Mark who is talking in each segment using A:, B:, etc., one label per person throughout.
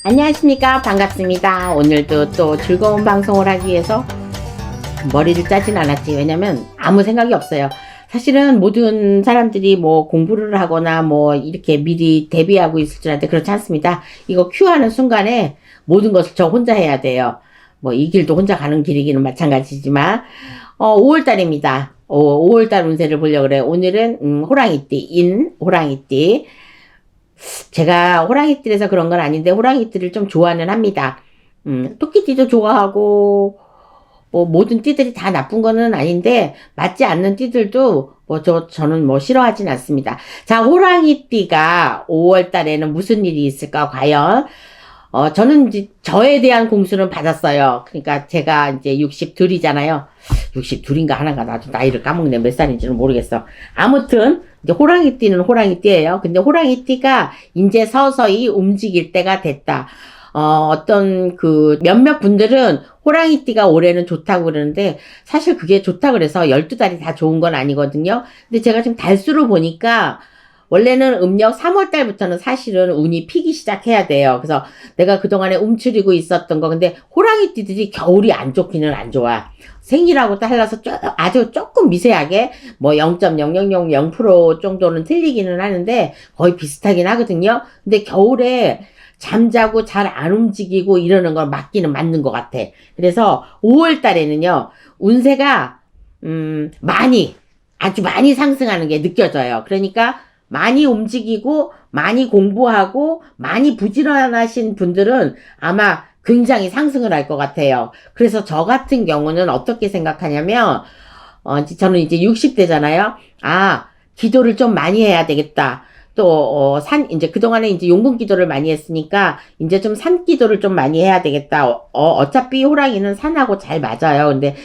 A: 안녕하십니까. 반갑습니다. 오늘도 또 즐거운 방송을 하기 위해서 머리를 짜진 않았지. 왜냐면 아무 생각이 없어요. 사실은 모든 사람들이 뭐 공부를 하거나 뭐 이렇게 미리 대비하고 있을 줄 알았는데 그렇지 않습니다. 이거 큐하는 순간에 모든 것을 저 혼자 해야 돼요. 뭐 이 길도 혼자 가는 길이기는 마찬가지지만 5월달입니다. 5월달 운세를 보려고 그래요. 오늘은 호랑이띠. 제가 호랑이띠라서 그런 건 아닌데 호랑이띠를 좀 좋아는 합니다. 토끼띠도 좋아하고 뭐 모든 띠들이 다 나쁜 거는 아닌데 맞지 않는 띠들도 저는 뭐 싫어하진 않습니다. 자, 호랑이띠가 5월 달에는 무슨 일이 있을까 과연? 저는 이제 저에 대한 공수는 받았어요. 그러니까 제가 이제 62이잖아요. 62인가 하나가 나도 나이를 까먹네. 몇 살인지는 모르겠어. 아무튼 이제 호랑이띠는 호랑이띠예요. 근데 호랑이띠가 이제 서서히 움직일 때가 됐다. 어떤 그 몇몇 분들은 호랑이띠가 올해는 좋다고 그러는데 사실 그게 좋다 그래서 12달이 다 좋은 건 아니거든요. 근데 제가 지금 달수로 보니까 원래는 음력 3월 달부터는 사실은 운이 피기 시작해야 돼요. 그래서 내가 그동안에 움츠리고 있었던 거 근데 호랑이띠들이 겨울이 안 좋기는 안 좋아. 생일하고 달라서 아주 조금 미세하게 뭐 0.0000% 정도는 틀리기는 하는데 거의 비슷하긴 하거든요. 근데 겨울에 잠자고 잘 안 움직이고 이러는 건 맞기는 맞는 것 같아. 그래서 5월 달에는요, 운세가, 아주 많이 상승하는 게 느껴져요. 그러니까 많이 움직이고, 많이 공부하고, 많이 부지런하신 분들은 아마 굉장히 상승을 할 것 같아요. 그래서 저 같은 경우는 어떻게 생각하냐면, 저는 이제 60대잖아요. 기도를 좀 많이 해야 되겠다. 또, 이제 그동안에 이제 용분 기도를 많이 했으니까, 이제 좀 산 기도를 좀 많이 해야 되겠다. 어차피 호랑이는 산하고 잘 맞아요. 근데,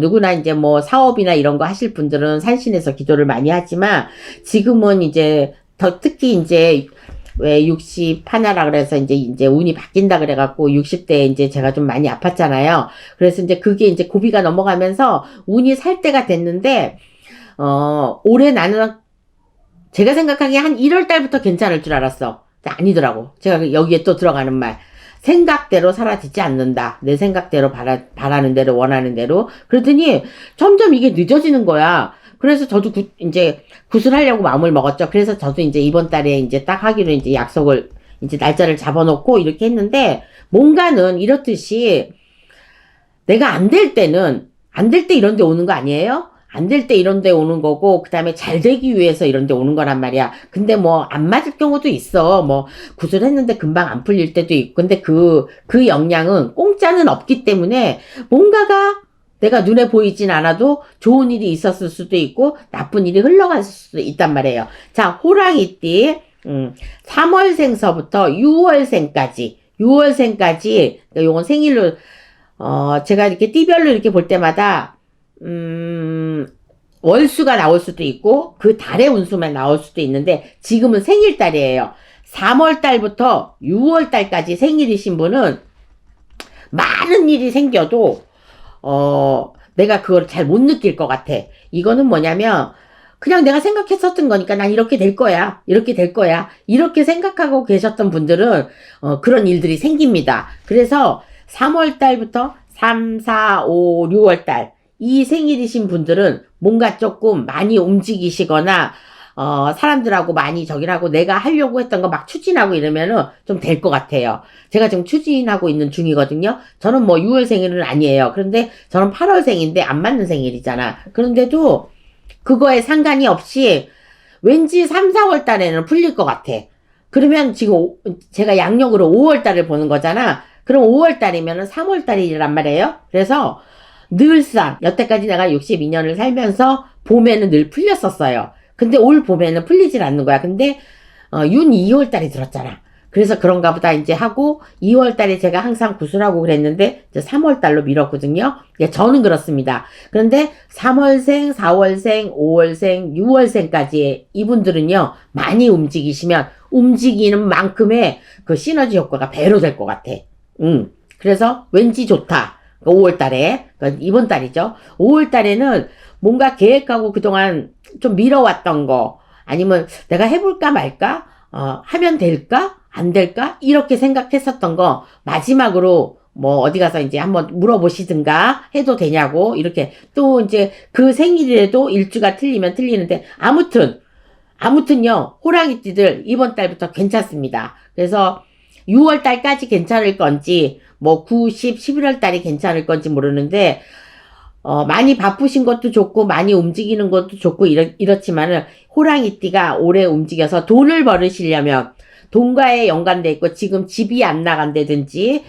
A: 누구나 이제 뭐 사업이나 이런 거 하실 분들은 산신에서 기도를 많이 하지만, 지금은 이제, 특히 이제, 왜 60 하나라 그래서 이제 운이 바뀐다 그래갖고 60대에 이제 제가 좀 많이 아팠잖아요. 그래서 이제 그게 이제 고비가 넘어가면서 운이 살 때가 됐는데, 올해 나는 제가 생각하기에 한 1월 달부터 괜찮을 줄 알았어. 아니더라고. 제가 여기에 또 들어가는 말. 생각대로 사라지지 않는다. 내 생각대로 바라는 대로 원하는 대로. 그러더니 점점 이게 늦어지는 거야. 그래서 저도 이제 구슬하려고 마음을 먹었죠. 그래서 저도 이제 이번 달에 이제 딱 하기로 이제 약속을 이제 날짜를 잡아놓고 이렇게 했는데 뭔가는 이렇듯이 내가 안 될 때 이런 데 오는 거 아니에요? 안 될 때 이런 데 오는 거고, 그 다음에 잘 되기 위해서 이런 데 오는 거란 말이야. 근데 뭐, 안 맞을 경우도 있어. 뭐, 구슬했는데 금방 안 풀릴 때도 있고. 근데 그 영향은 공짜는 없기 때문에, 뭔가가 내가 눈에 보이진 않아도 좋은 일이 있었을 수도 있고, 나쁜 일이 흘러갈 수도 있단 말이에요. 자, 호랑이띠, 3월생서부터 6월생까지, 요건 생일로, 제가 이렇게 띠별로 이렇게 볼 때마다, 월수가 나올 수도 있고 그 달의 운수만 나올 수도 있는데 지금은 생일달이에요. 3월 달부터 6월 달까지 생일이신 분은 많은 일이 생겨도 내가 그걸 잘 못 느낄 것 같아. 이거는 뭐냐면 그냥 내가 생각했었던 거니까 난 이렇게 될 거야. 이렇게 생각하고 계셨던 분들은 그런 일들이 생깁니다. 그래서 3월 달부터 3, 4, 5, 6월 달 이 생일이신 분들은 뭔가 조금 많이 움직이시거나, 사람들하고 많이 하고 내가 하려고 했던 거 막 추진하고 이러면은 좀 될 것 같아요. 제가 지금 추진하고 있는 중이거든요. 저는 뭐 6월 생일은 아니에요. 그런데 저는 8월생인데 안 맞는 생일이잖아. 그런데도 그거에 상관이 없이 왠지 3, 4월 달에는 풀릴 것 같아. 그러면 지금 제가 양력으로 5월 달을 보는 거잖아. 그럼 5월 달이면은 3월 달이란 말이에요. 그래서 늘상 여태까지 내가 62년을 살면서 봄에는 늘 풀렸었어요. 근데 올 봄에는 풀리질 않는 거야. 근데 윤 2월 달이 들었잖아. 그래서 그런가 보다 이제 하고 2월 달에 제가 항상 구슬하고 그랬는데 이제 3월 달로 미뤘거든요. 저는 그렇습니다. 그런데 3월생, 4월생, 5월생, 6월생까지 이분들은요. 많이 움직이시면 움직이는 만큼의 그 시너지 효과가 배로 될 것 같아. 그래서 왠지 좋다. 5월 달에, 그러니까 이번 달이죠. 5월 달에는 뭔가 계획하고 그동안 좀 미뤄왔던 거, 아니면 내가 해볼까 말까? 하면 될까? 안 될까? 이렇게 생각했었던 거 마지막으로 뭐 어디 가서 이제 한번 물어보시든가 해도 되냐고 이렇게 또 이제 그 생일이라도 일주가 틀리면 틀리는데 아무튼요 호랑이띠들 이번 달부터 괜찮습니다. 그래서 6월 달까지 괜찮을 건지 뭐 9, 10, 11월 달이 괜찮을 건지 모르는데 많이 바쁘신 것도 좋고 많이 움직이는 것도 좋고 이렇지만은 호랑이띠가 오래 움직여서 돈을 벌으시려면 돈과에 연관돼 있고 지금 집이 안 나간다든지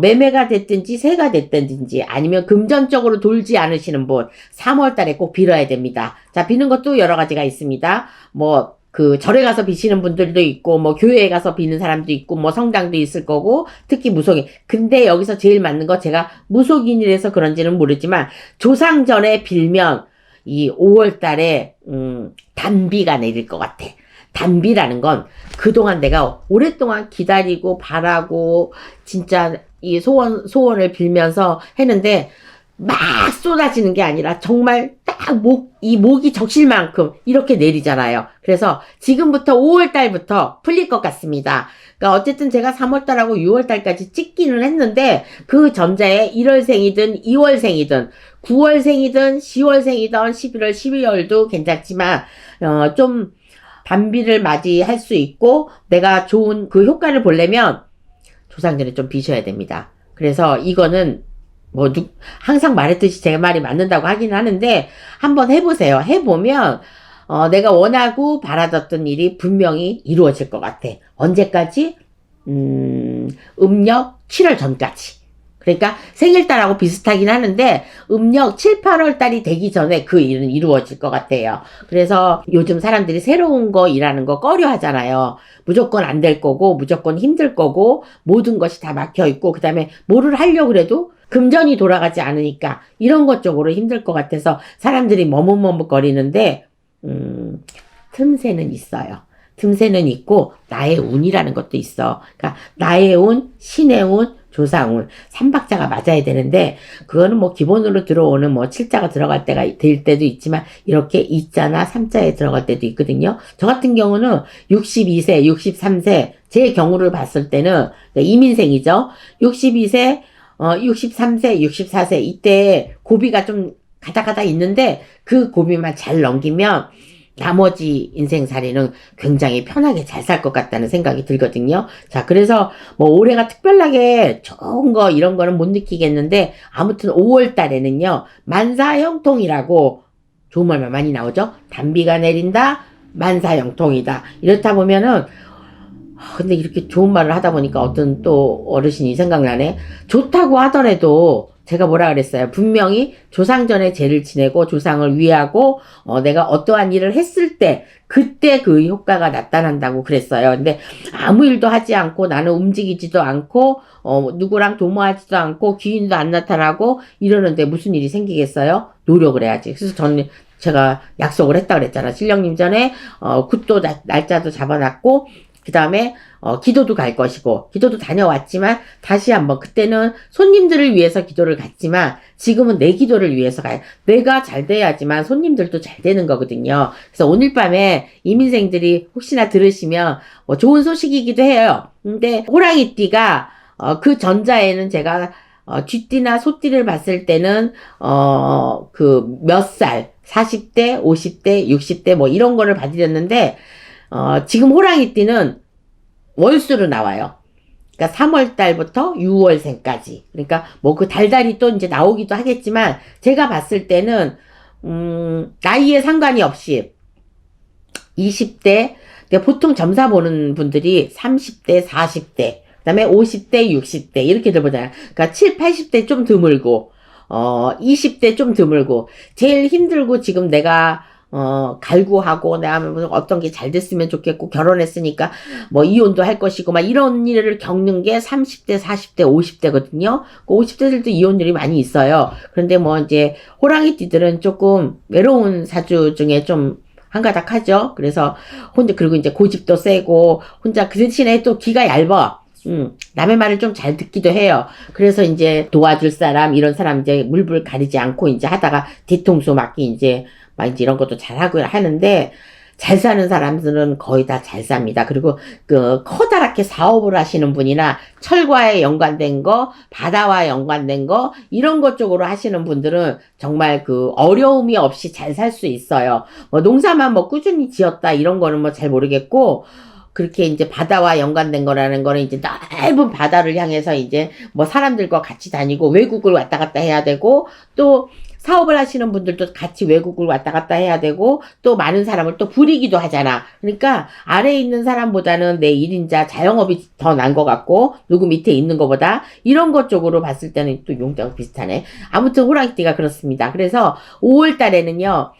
A: 매매가 됐든지 새가 됐든지 아니면 금전적으로 돌지 않으시는 분 3월 달에 꼭 빌어야 됩니다. 자, 비는 것도 여러 가지가 있습니다. 뭐 그 절에 가서 비시는 분들도 있고 뭐 교회에 가서 비는 사람도 있고 뭐 성당도 있을 거고 특히 무속인. 근데 여기서 제일 맞는 거 제가 무속인이라서 그런지는 모르지만 조상전에 빌면 이 5월 달에 단비가 내릴 것 같아. 단비라는 건 그동안 내가 오랫동안 기다리고 바라고 진짜 이 소원을 빌면서 했는데 막 쏟아지는 게 아니라 정말 딱 이 목이 적실 만큼 이렇게 내리잖아요. 그래서 지금부터 5월 달부터 풀릴 것 같습니다. 그러니까 어쨌든 제가 3월 달하고 6월 달까지 찍기는 했는데 그 전자에 1월생이든 2월생이든 9월생이든 10월생이든 11월, 12월도 괜찮지만 좀 단비를 맞이할 수 있고 내가 좋은 그 효과를 보려면 조상전에 좀 비셔야 됩니다. 그래서 이거는 항상 말했듯이 제 말이 맞는다고 하긴 하는데 한번 해보세요. 해보면 내가 원하고 바라던 일이 분명히 이루어질 것 같아. 언제까지? 음력 7월 전까지. 그러니까 생일달하고 비슷하긴 하는데 음력 7, 8월 달이 되기 전에 그 일은 이루어질 것 같아요. 그래서 요즘 사람들이 새로운 거 일하는 거 꺼려 하잖아요. 무조건 안 될 거고 무조건 힘들 거고 모든 것이 다 막혀 있고 그다음에 뭐를 하려고 그래도 금전이 돌아가지 않으니까 이런 것 쪽으로 힘들 것 같아서 사람들이 머뭇머뭇거리는데 틈새는 있어요. 틈새는 있고 나의 운이라는 것도 있어. 그러니까 나의 운, 신의 운, 조상운, 삼박자가 맞아야 되는데 그거는 뭐 기본으로 들어오는 뭐 칠자가 들어갈 때가 될 때도 있지만 이렇게 이자나 삼자에 들어갈 때도 있거든요. 저 같은 경우는 62세, 63세 제 경우를 봤을 때는 이민생이죠. 62세, 63세, 64세 이때 고비가 좀 가다가다 있는데 그 고비만 잘 넘기면 나머지 인생살이는 굉장히 편하게 잘 살 것 같다는 생각이 들거든요. 자, 그래서 뭐 올해가 특별하게 좋은 거 이런 거는 못 느끼겠는데 아무튼 5월 달에는요. 만사형통이라고 좋은 말만 많이 나오죠. 단비가 내린다. 만사형통이다. 이렇다 보면은 근데 이렇게 좋은 말을 하다 보니까 어떤 또 어르신이 생각나네. 좋다고 하더라도 제가 뭐라 그랬어요? 분명히 조상전에 제를 지내고 조상을 위하고 내가 어떠한 일을 했을 때 그때 그 효과가 나타난다고 그랬어요. 근데 아무 일도 하지 않고 나는 움직이지도 않고 누구랑 도모하지도 않고 귀인도 안 나타나고 이러는데 무슨 일이 생기겠어요? 노력을 해야지. 그래서 저는 제가 약속을 했다 그랬잖아. 신령님 전에 굿도 날짜도 잡아놨고 그 다음에 기도도 갈 것이고 기도도 다녀왔지만 다시 한번 그때는 손님들을 위해서 기도를 갔지만 지금은 내 기도를 위해서 가요. 내가 잘 돼야지만 손님들도 잘 되는 거거든요. 그래서 오늘 밤에 이민생들이 혹시나 들으시면 좋은 소식이기도 해요. 근데 호랑이띠가 그 전자에는 제가 쥐띠나 소띠를 봤을 때는 그 몇 살 40대, 50대, 60대 뭐 이런 거를 봐드렸는데 지금 호랑이띠는 월수로 나와요. 그러니까 3월 달부터 6월생까지. 그러니까 뭐 그 달달이 또 이제 나오기도 하겠지만 제가 봤을 때는 나이에 상관이 없이 20대 보통 점사 보는 분들이 30대, 40대, 그다음에 50대, 60대 이렇게들 보잖아요. 그러니까 7, 80대 좀 드물고 20대 좀 드물고 제일 힘들고 지금 내가 갈구하고, 내가 어떤 게 잘 됐으면 좋겠고, 결혼했으니까, 뭐, 이혼도 할 것이고, 막, 이런 일을 겪는 게 30대, 40대, 50대거든요. 그 50대들도 이혼율이 많이 있어요. 그런데 뭐, 이제, 호랑이띠들은 조금 외로운 사주 중에 좀, 한가닥 하죠. 그래서, 그리고 이제 고집도 세고, 혼자 그 대신에 또 귀가 얇아. 남의 말을 좀 잘 듣기도 해요. 그래서 이제 도와줄 사람, 이런 사람 이제 물불 가리지 않고 이제 하다가 뒤통수 맞기 이제, 막 이제 이런 것도 잘하고 하는데, 잘 사는 사람들은 거의 다 잘 삽니다. 그리고 그 커다랗게 사업을 하시는 분이나 철과에 연관된 거, 바다와 연관된 거, 이런 것 쪽으로 하시는 분들은 정말 그 어려움이 없이 잘 살 수 있어요. 뭐 농사만 뭐 꾸준히 지었다 이런 거는 뭐 잘 모르겠고, 그렇게 이제 바다와 연관된 거라는 거는 이제 넓은 바다를 향해서 이제 뭐 사람들과 같이 다니고 외국을 왔다 갔다 해야 되고, 또 사업을 하시는 분들도 같이 외국을 왔다 갔다 해야 되고, 또 많은 사람을 또 부리기도 하잖아. 그러니까 아래에 있는 사람보다는 내 1인자 자영업이 더 난 것 같고, 누구 밑에 있는 것보다, 이런 것 쪽으로 봤을 때는 또 용자가 비슷하네. 아무튼 호랑이띠가 그렇습니다. 그래서 5월 달에는요,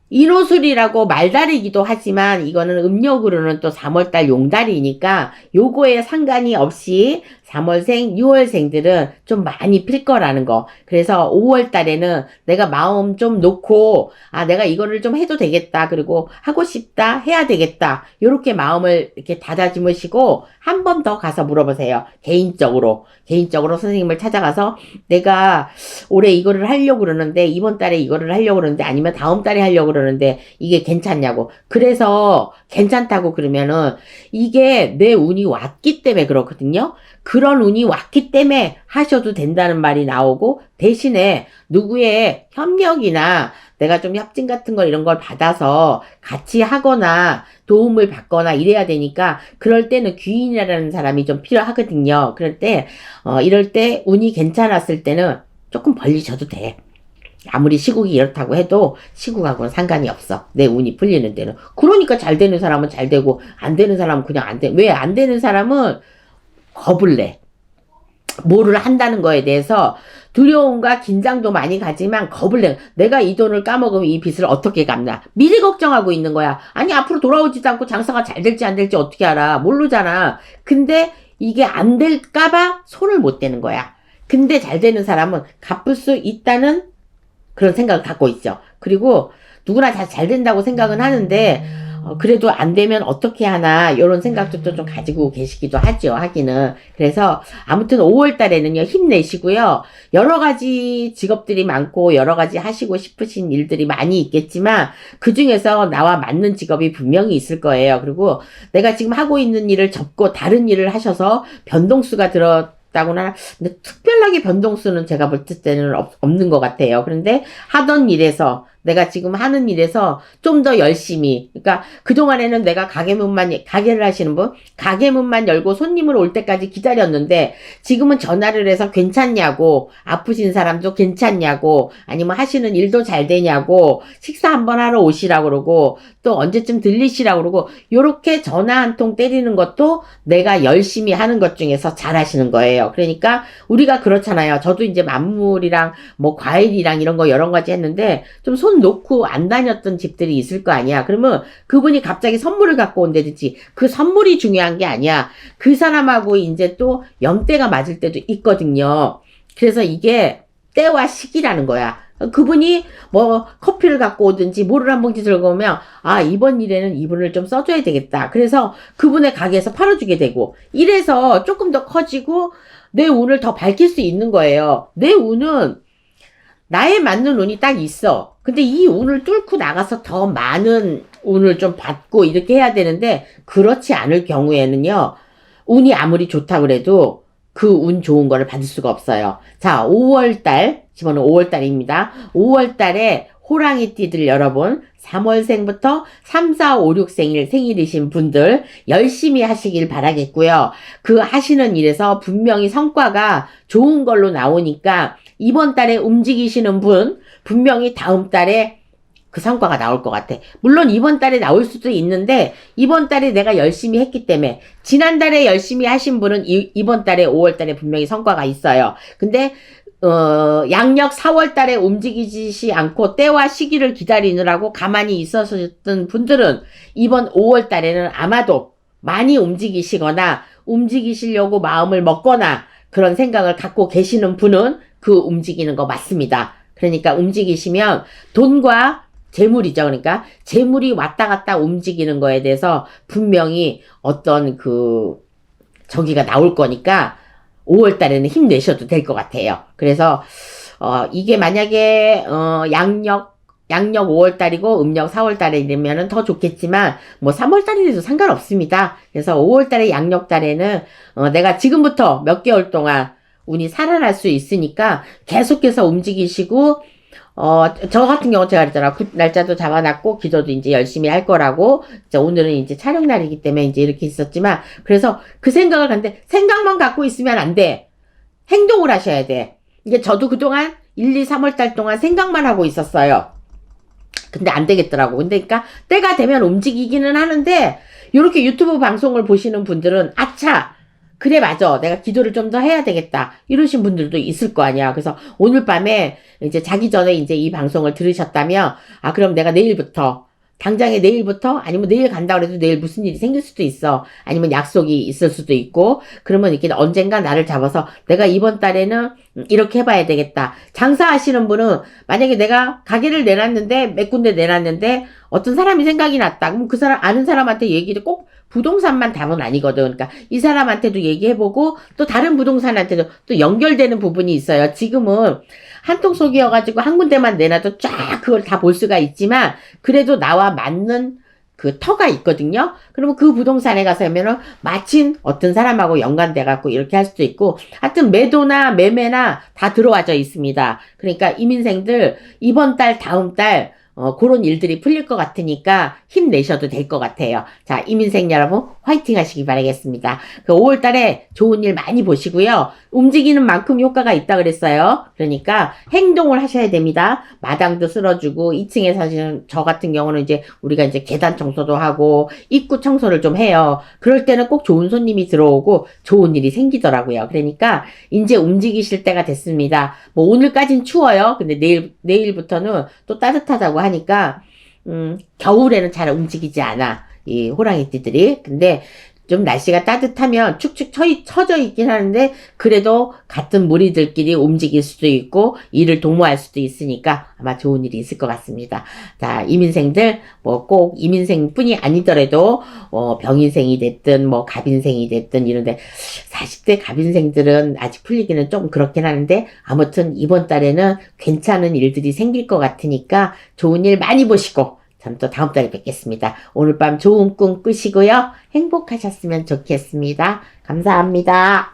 A: 인호술이라고 말달이기도 하지만 이거는 음력으로는 또 3월달 용달이니까 요거에 상관이 없이 3월생, 6월생들은 좀 많이 필 거라는 거. 그래서 5월달에는 내가 마음 좀 놓고, 아, 내가 이거를 좀 해도 되겠다. 그리고 하고 싶다. 해야 되겠다. 요렇게 마음을 이렇게 다다지으시고 한 번 더 가서 물어보세요. 개인적으로 선생님을 찾아가서 내가 올해 이거를 하려고 그러는데, 이번 달에 이거를 하려고 그러는데, 아니면 다음 달에 하려고 그러는데 이게 괜찮냐고. 그래서 괜찮다고 그러면은 이게 내 운이 왔기 때문에 그렇거든요. 그런 운이 왔기 때문에 하셔도 된다는 말이 나오고, 대신에 누구의 협력이나 내가 좀 협진 같은 거 이런 걸 받아서 같이 하거나 도움을 받거나 이래야 되니까, 그럴 때는 귀인이라는 사람이 좀 필요하거든요. 그럴 때 이럴 때 운이 괜찮았을 때는 조금 벌리셔도 돼. 아무리 시국이 이렇다고 해도 시국하고는 상관이 없어. 내 운이 풀리는 데는. 그러니까 잘 되는 사람은 잘 되고 안 되는 사람은 그냥 안 돼. 왜 안 되는 사람은 겁을 내. 뭐를 한다는 거에 대해서 두려움과 긴장도 많이 가지만 겁을 내. 내가 이 돈을 까먹으면 이 빚을 어떻게 갚나. 미리 걱정하고 있는 거야. 아니, 앞으로 돌아오지도 않고 장사가 잘 될지 안 될지 어떻게 알아. 모르잖아. 근데 이게 안 될까봐 손을 못 대는 거야. 근데 잘 되는 사람은 갚을 수 있다는 그런 생각을 갖고 있죠. 그리고 누구나 다 잘 된다고 생각은 하는데, 그래도 안 되면 어떻게 하나, 이런 생각도 또 좀 가지고 계시기도 하죠, 하기는. 그래서, 아무튼 5월 달에는요, 힘내시고요. 여러 가지 직업들이 많고, 여러 가지 하시고 싶으신 일들이 많이 있겠지만, 그 중에서 나와 맞는 직업이 분명히 있을 거예요. 그리고 내가 지금 하고 있는 일을 접고 다른 일을 하셔서 변동수가 다고나, 근데 특별하게 변동수는 제가 볼 때는 없는 것 같아요. 그런데 하던 일에서, 내가 지금 하는 일에서 좀 더 열심히, 그러니까 그동안에는 내가 가게를 하시는 분, 가게문만 열고 손님을 올 때까지 기다렸는데, 지금은 전화를 해서 괜찮냐고, 아프신 사람도 괜찮냐고, 아니면 하시는 일도 잘 되냐고, 식사 한번 하러 오시라고 그러고, 또 언제쯤 들리시라고 그러고, 요렇게 전화 한 통 때리는 것도 내가 열심히 하는 것 중에서 잘 하시는 거예요. 그러니까 우리가 그렇잖아요. 저도 이제 만물이랑 뭐 과일이랑 이런 거 여러 가지 했는데, 좀 손 놓고 안 다녔던 집들이 있을 거 아니야. 그러면 그분이 갑자기 선물을 갖고 온다든지, 그 선물이 중요한 게 아니야. 그 사람하고 이제 또 연대가 맞을 때도 있거든요. 그래서 이게 때와 시기라는 거야. 그분이 뭐 커피를 갖고 오든지 뭐를 한 봉지 들고 오면, 아, 이번 일에는 이분을 좀 써줘야 되겠다. 그래서 그분의 가게에서 팔아주게 되고, 이래서 조금 더 커지고 내 운을 더 밝힐 수 있는 거예요. 내 운은 나에 맞는 운이 딱 있어. 근데 이 운을 뚫고 나가서 더 많은 운을 좀 받고 이렇게 해야 되는데, 그렇지 않을 경우에는요, 운이 아무리 좋다 그래도 그 운 좋은 거를 받을 수가 없어요. 자, 5월달, 지금은 5월달입니다. 5월달에 호랑이 띠들 여러분, 3월생부터 3, 4, 5, 6생일 생일이신 분들 열심히 하시길 바라겠고요. 그 하시는 일에서 분명히 성과가 좋은 걸로 나오니까, 이번 달에 움직이시는 분 분명히 다음 달에 그 성과가 나올 것 같아. 물론 이번 달에 나올 수도 있는데, 이번 달에 내가 열심히 했기 때문에, 지난달에 열심히 하신 분은 이번 달에 5월 달에 분명히 성과가 있어요. 근데 양력 4월 달에 움직이지 않고 때와 시기를 기다리느라고 가만히 있었던 분들은 이번 5월 달에는 아마도 많이 움직이시거나 움직이시려고 마음을 먹거나 그런 생각을 갖고 계시는 분은 그 움직이는 거 맞습니다. 그러니까 움직이시면 돈과 재물이죠. 그러니까 재물이 왔다 갔다 움직이는 거에 대해서 분명히 어떤 저기가 나올 거니까 5월 달에는 힘내셔도 될 것 같아요. 그래서 이게 만약에 양력 양력 5월달이고 음력 4월달에 되면은 더 좋겠지만 뭐 3월달이 돼도 상관없습니다. 그래서 5월달에 양력달에는 내가 지금부터 몇 개월 동안 운이 살아날 수 있으니까 계속해서 움직이시고 저 같은 경우 제가 그랬잖아. 날짜도 잡아놨고, 기도도 이제 열심히 할 거라고. 이제 오늘은 이제 촬영 날이기 때문에 이제 이렇게 있었지만, 그래서 그 생각을 갖는데, 생각만 갖고 있으면 안 돼. 행동을 하셔야 돼. 이게 저도 그동안 1, 2, 3월 달 동안 생각만 하고 있었어요. 근데 안 되겠더라고. 근데 그러니까 때가 되면 움직이기는 하는데, 이렇게 유튜브 방송을 보시는 분들은, 아차! 그래, 맞아. 내가 기도를 좀 더 해야 되겠다. 이러신 분들도 있을 거 아니야. 그래서 오늘 밤에 이제 자기 전에 이제 이 방송을 들으셨다면, 아, 그럼 내가 내일부터, 당장에 내일부터, 아니면 내일 간다 그래도 내일 무슨 일이 생길 수도 있어. 아니면 약속이 있을 수도 있고, 그러면 이렇게 언젠가 나를 잡아서 내가 이번 달에는 이렇게 해봐야 되겠다. 장사하시는 분은 만약에 내가 가게를 내놨는데, 몇 군데 내놨는데, 어떤 사람이 생각이 났다. 그럼 그 사람, 아는 사람한테 얘기를 꼭 부동산만 답은 아니거든. 그러니까 이 사람한테도 얘기해보고 또 다른 부동산한테도 또 연결되는 부분이 있어요. 지금은 한통속이어가지고 한 군데만 내놔도 쫙 그걸 다 볼 수가 있지만 그래도 나와 맞는 그 터가 있거든요. 그러면 그 부동산에 가서 하면은 마침 어떤 사람하고 연관돼갖고 이렇게 할 수도 있고 하여튼 매도나 매매나 다 들어와져 있습니다. 그러니까 이민생들 이번 달 다음 달 그런 일들이 풀릴 것 같으니까 힘내셔도 될 것 같아요. 자, 이민생 여러분, 화이팅 하시기 바라겠습니다. 그 5월 달에 좋은 일 많이 보시고요. 움직이는 만큼 효과가 있다 그랬어요. 그러니까 행동을 하셔야 됩니다. 마당도 쓸어주고, 2층에 사시는 저 같은 경우는 이제 우리가 이제 계단 청소도 하고, 입구 청소를 좀 해요. 그럴 때는 꼭 좋은 손님이 들어오고, 좋은 일이 생기더라고요. 그러니까, 이제 움직이실 때가 됐습니다. 뭐, 오늘까진 추워요. 근데 내일부터는 또 따뜻하다고 하니까 겨울에는 잘 움직이지 않아 이 호랑이띠들이. 근데 좀 날씨가 따뜻하면 축축 처져 있긴 하는데 그래도 같은 무리들끼리 움직일 수도 있고 일을 도모할 수도 있으니까 아마 좋은 일이 있을 것 같습니다. 자, 이민생들 뭐 꼭 이민생뿐이 아니더라도 병인생이 됐든 뭐 갑인생이 됐든 이런데 40대 갑인생들은 아직 풀리기는 좀 그렇긴 하는데 아무튼 이번 달에는 괜찮은 일들이 생길 것 같으니까 좋은 일 많이 보시고 전 또 다음 달에 뵙겠습니다. 오늘 밤 좋은 꿈 꾸시고요. 행복하셨으면 좋겠습니다. 감사합니다.